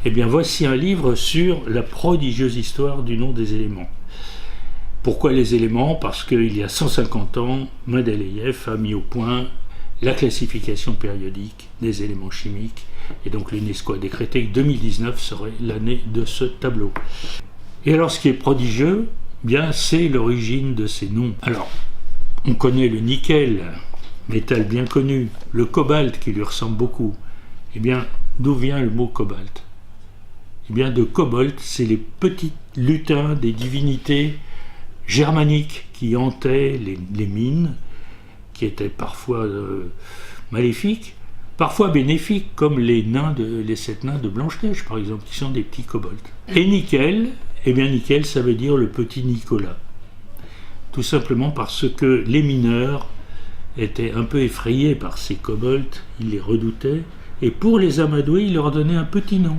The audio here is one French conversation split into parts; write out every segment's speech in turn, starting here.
Eh bien, voici un livre sur la prodigieuse histoire du nom des éléments. Pourquoi les éléments? Parce qu'il y a 150 ans, Mendeleïev a mis au point la classification périodique des éléments chimiques, et donc l'UNESCO a décrété que 2019 serait l'année de ce tableau. Et alors, ce qui est prodigieux, bien, c'est l'origine de ces noms. Alors, on connaît le nickel, métal bien connu, le cobalt qui lui ressemble beaucoup. Eh bien, d'où vient le mot cobalt? Eh bien, de Kobold, c'est les petits lutins des divinités germaniques qui hantaient les mines, qui étaient parfois maléfiques, parfois bénéfiques, comme les 7 nains de Blanche-Neige, par exemple, qui sont des petits kobolds. Et nickel, eh bien, nickel, ça veut dire le petit Nicolas. Tout simplement parce que les mineurs étaient un peu effrayés par ces kobolds, ils les redoutaient, et pour les amadouer, ils leur donnaient un petit nom.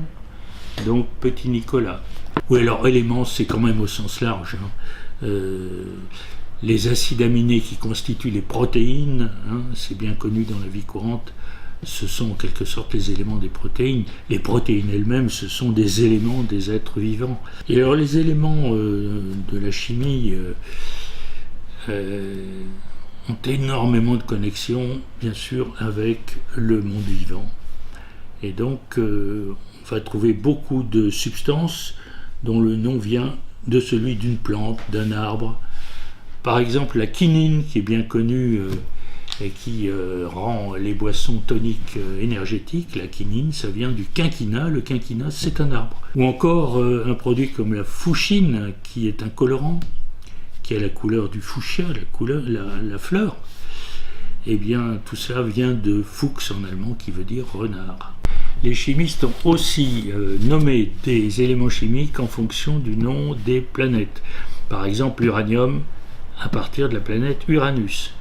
Donc petit Nicolas. Ou alors éléments, c'est quand même au sens large. Les acides aminés qui constituent les protéines, c'est bien connu dans la vie courante, ce sont en quelque sorte les éléments des protéines. Les protéines elles-mêmes, ce sont des éléments des êtres vivants. Et alors les éléments de la chimie ont énormément de connexions, bien sûr, avec le monde vivant. Et donc on va trouver beaucoup de substances dont le nom vient de celui d'une plante, d'un arbre. Par exemple, la quinine, qui est bien connue et qui rend les boissons toniques énergétiques. La quinine, ça vient du quinquina. Le quinquina, c'est un arbre. Ou encore un produit comme la fuchsine, qui est un colorant, qui a la couleur du fuchsia, la fleur. Eh bien, tout ça vient de Fuchs en allemand, qui veut dire renard. Les chimistes ont aussi nommé des éléments chimiques en fonction du nom des planètes. Par exemple, l'uranium à partir de la planète Uranus,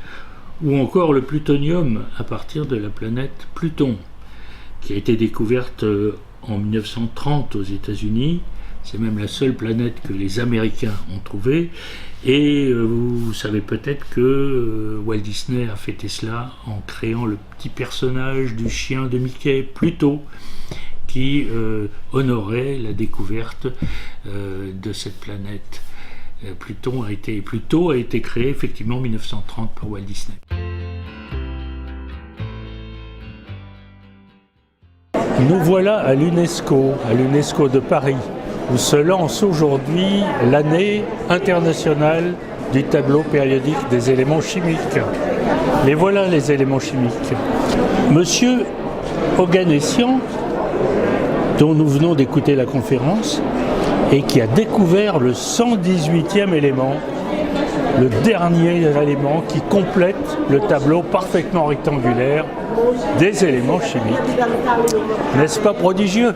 ou encore le plutonium à partir de la planète Pluton, qui a été découverte en 1930 aux États-Unis. C'est même la seule planète que les Américains ont trouvée. Et vous savez peut-être que Walt Disney a fêté cela en créant le petit personnage du chien de Mickey, Pluto, qui honorait la découverte de cette planète. Pluto a été créé effectivement en 1930 par Walt Disney. Nous voilà à l'UNESCO de Paris, où se lance aujourd'hui l'année internationale du tableau périodique des éléments chimiques. Les voilà les éléments chimiques. Monsieur Oganessian, dont nous venons d'écouter la conférence, et qui a découvert le 118e élément, le dernier élément qui complète le tableau parfaitement rectangulaire des éléments chimiques. N'est-ce pas prodigieux ?